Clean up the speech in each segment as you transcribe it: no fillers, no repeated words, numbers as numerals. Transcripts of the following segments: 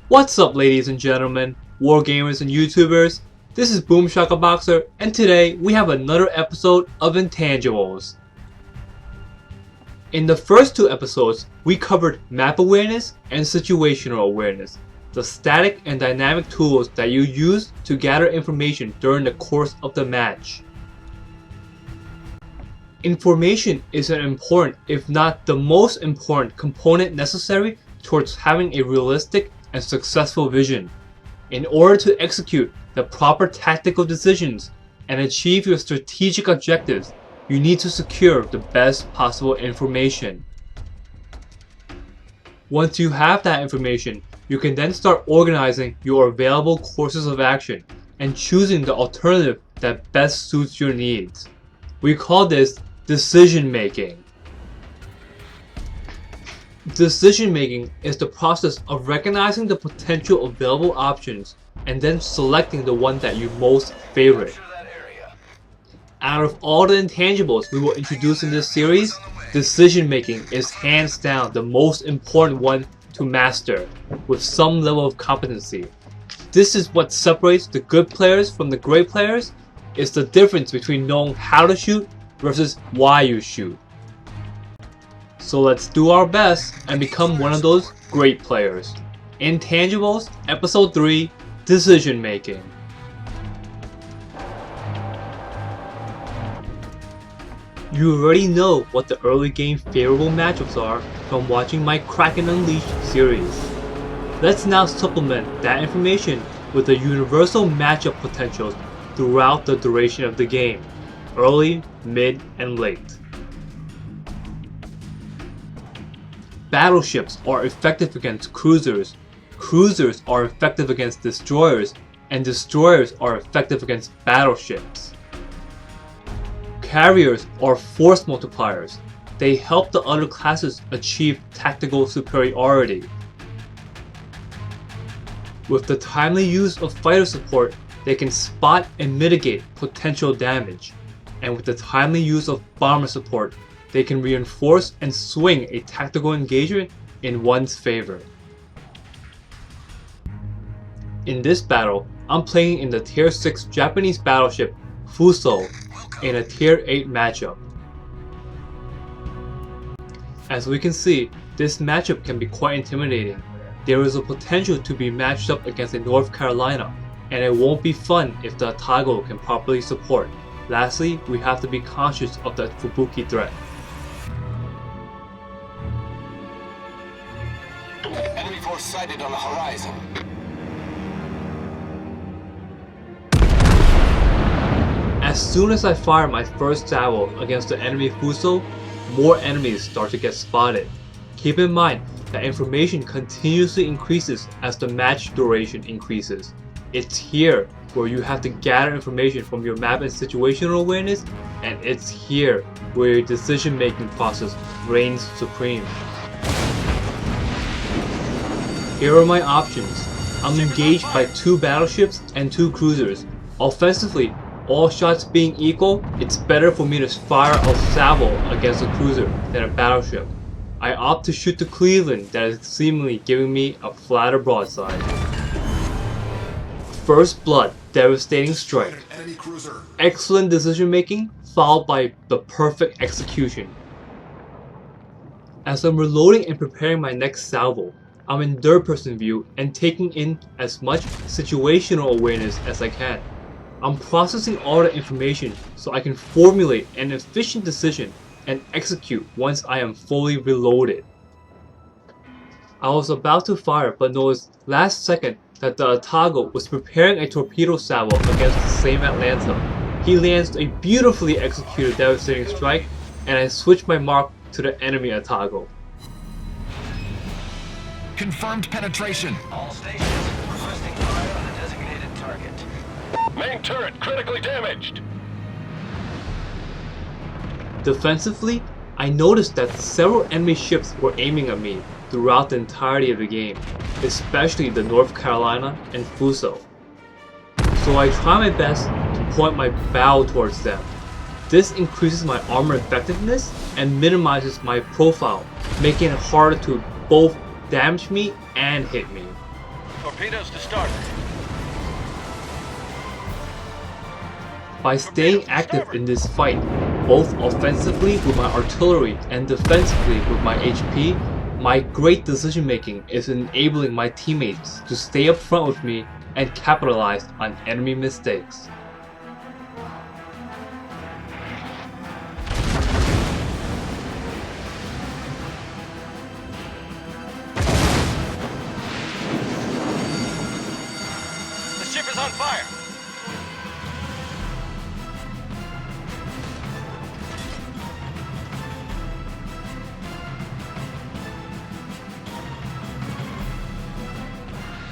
What's up, ladies and gentlemen, wargamers and YouTubers? This is Boom Shaka Boxer, and today we have another episode of Intangibles. In the first two episodes, we covered map awareness and situational awareness, the static and dynamic tools that you use to gather information during the course of the match. Information is an important, if not the most important, component necessary towards having a realistic and successful vision. In order to execute the proper tactical decisions and achieve your strategic objectives, you need to secure the best possible information. Once you have that information, you can then start organizing your available courses of action and choosing the alternative that best suits your needs. We call this decision making. Decision making is the process of recognizing the potential available options and then selecting the one that you most favorite. Out of all the intangibles we will introduce in this series, decision making is hands down the most important one to master with some level of competency. This is what separates the good players from the great players. It's the difference between knowing how to shoot versus why you shoot. So let's do our best and become one of those great players. Intangibles, Episode 3, Decision Making. You already know what the early game favorable matchups are from watching my Kraken Unleashed series. Let's now supplement that information with the universal matchup potentials throughout the duration of the game, early, mid, and late. Battleships are effective against cruisers, cruisers are effective against destroyers, and destroyers are effective against battleships. Carriers are force multipliers. They help the other classes achieve tactical superiority. With the timely use of fighter support, they can spot and mitigate potential damage. And with the timely use of bomber support, they can reinforce and swing a tactical engagement in one's favor. In this battle, I'm playing in the Tier 6 Japanese battleship Fuso in a Tier 8 matchup. As we can see, this matchup can be quite intimidating. There is a potential to be matched up against a North Carolina, and it won't be fun if the Intangible can properly support. Lastly, we have to be conscious of the Fubuki threat. Enemy force sighted on the horizon. As soon as I fire my first salvo against the enemy Fuso, more enemies start to get spotted. Keep in mind that information continuously increases as the match duration increases. It's here where you have to gather information from your map and situational awareness, and it's here where your decision making process reigns supreme. Here are my options. I'm engaged by 2 battleships and 2 cruisers. Offensively, all shots being equal, it's better for me to fire a salvo against a cruiser than a battleship. I opt to shoot the Cleveland that is seemingly giving me a flatter broadside. First blood, devastating strike. Excellent decision making, followed by the perfect execution. As I'm reloading and preparing my next salvo, I'm in third person view and taking in as much situational awareness as I can. I'm processing all the information so I can formulate an efficient decision and execute once I am fully reloaded. I was about to fire but noticed last second that the Intangible was preparing a torpedo salvo against the same Atlanta. He lands a beautifully executed devastating strike, and I switch my mark to the enemy Intangible. Confirmed penetration. All stations requesting fire on the designated target. Main turret critically damaged. Defensively, I noticed that several enemy ships were aiming at me throughout the entirety of the game, especially the North Carolina and Fuso. So I try my best to point my bow towards them. This increases my armor effectiveness and minimizes my profile, making it harder to both damage me and hit me. Torpedoes to start. By staying active in this fight, both offensively with my artillery and defensively with my HP, my great decision making is enabling my teammates to stay up front with me and capitalize on enemy mistakes. The ship is on fire.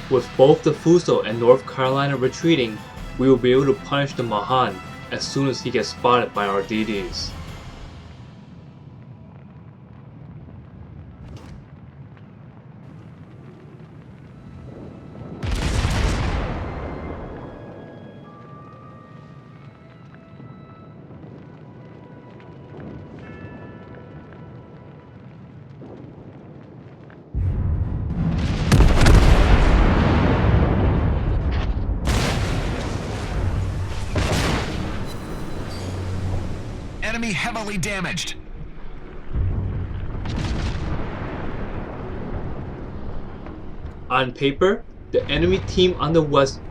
With both the Fuso and North Carolina retreating, we will be able to punish the Mahan as soon as he gets spotted by our DDs. Enemy heavily damaged. On paper, the enemy team on the west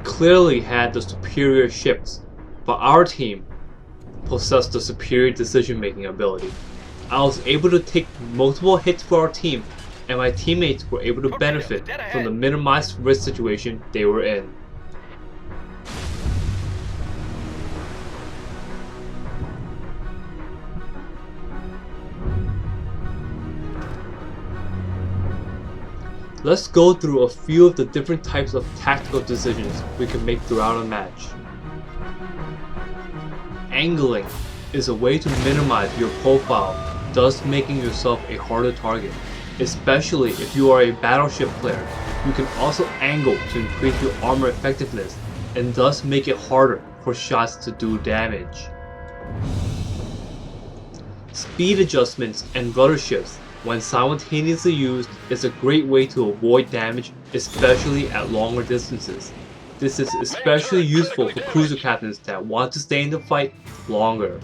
clearly had the superior ships, but our team possessed the superior decision-making ability. I was able to take multiple hits for our team, and my teammates were able to benefit from the minimized risk situation they were in. Let's go through a few of the different types of tactical decisions we can make throughout a match. Angling is a way to minimize your profile, thus making yourself a harder target. Especially if you are a battleship player, you can also angle to increase your armor effectiveness and thus make it harder for shots to do damage. Speed adjustments and rudder shifts, when simultaneously used, is a great way to avoid damage, especially at longer distances. This is especially useful for cruiser captains that want to stay in the fight longer.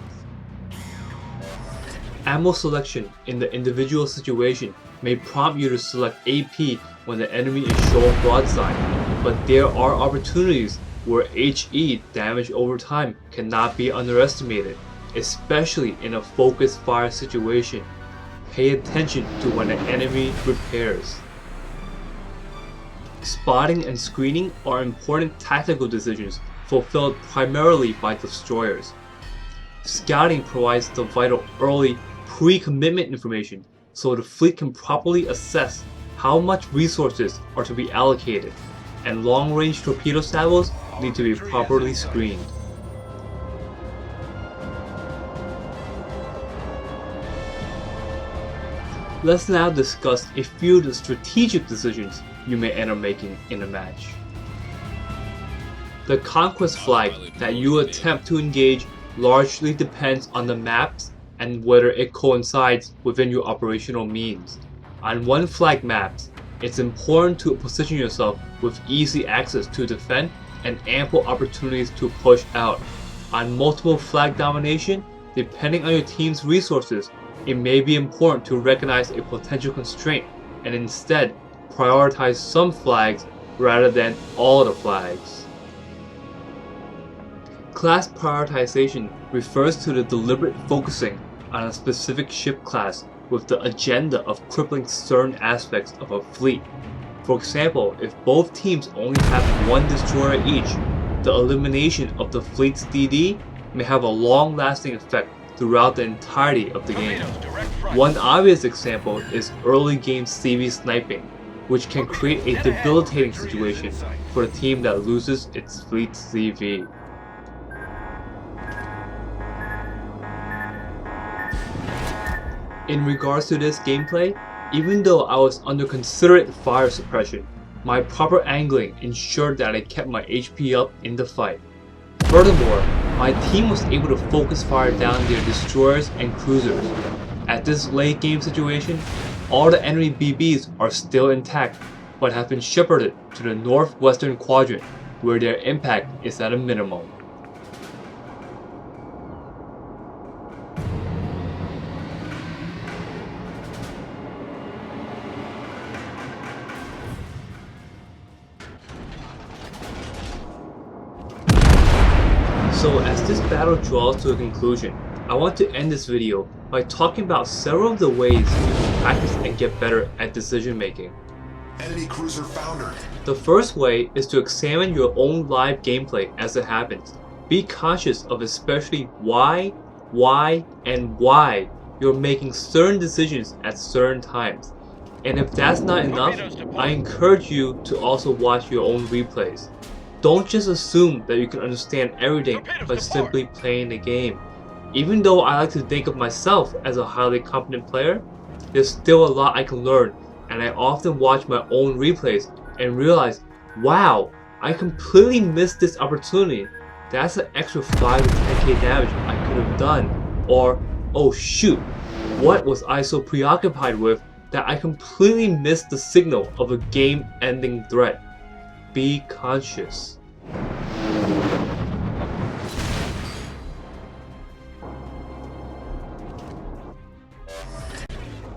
Ammo selection in the individual situation may prompt you to select AP when the enemy is showing broadside, but there are opportunities where HE, damage over time, cannot be underestimated, especially in a focused fire situation. Pay attention to when an enemy repairs. Spotting and screening are important tactical decisions fulfilled primarily by destroyers. Scouting provides the vital early pre-commitment information so the fleet can properly assess how much resources are to be allocated, and long-range torpedo salvos need to be properly screened. Let's now discuss a few of the strategic decisions you may end up making in a match. The conquest flag that you attempt to engage largely depends on the maps and whether it coincides within your operational means. On one flag maps, it's important to position yourself with easy access to defend and ample opportunities to push out. On multiple flag domination, depending on your team's resources, it may be important to recognize a potential constraint and instead prioritize some flags rather than all the flags. Class prioritization refers to the deliberate focusing on a specific ship class with the agenda of crippling certain aspects of a fleet. For example, if both teams only have one destroyer each, the elimination of the fleet's DD may have a long-lasting effect throughout the entirety of the game. One obvious example is early game CV sniping, which can create a debilitating situation for a team that loses its fleet CV. In regards to this gameplay, even though I was under considerate fire suppression, my proper angling ensured that I kept my HP up in the fight. Furthermore, my team was able to focus fire down their destroyers and cruisers. At this late game situation, all the enemy BBs are still intact, but have been shepherded to the northwestern quadrant where their impact is at a minimum. So as this battle draws to a conclusion, I want to end this video by talking about several of the ways you can practice and get better at decision making. Enemy cruiser foundered. The first way is to examine your own live gameplay as it happens. Be conscious of especially why, and why you're making certain decisions at certain times. And if that's not enough, I encourage you to also watch your own replays. Don't just assume that you can understand everything by simply playing the game. Even though I like to think of myself as a highly competent player, there's still a lot I can learn, and I often watch my own replays and realize, wow, I completely missed this opportunity. That's an extra 5 to 10k damage I could have done. Or, oh shoot, what was I so preoccupied with that I completely missed the signal of a game-ending threat? Be conscious.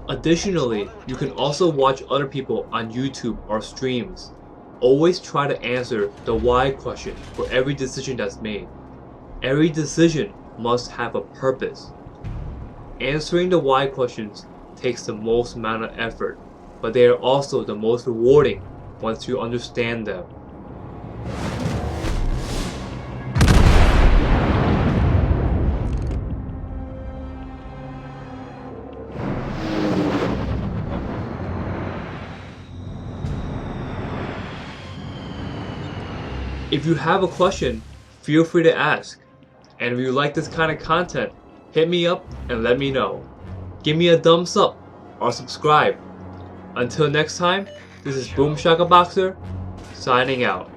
Additionally, you can also watch other people on YouTube or streams. Always try to answer the why question for every decision that's made. Every decision must have a purpose. Answering the why questions takes the most amount of effort, but they are also the most rewarding once you understand them. If you have a question, feel free to ask. And if you like this kind of content, hit me up and let me know. Give me a thumbs up or subscribe. Until next time, this is Boom Shaka Boxer, signing out.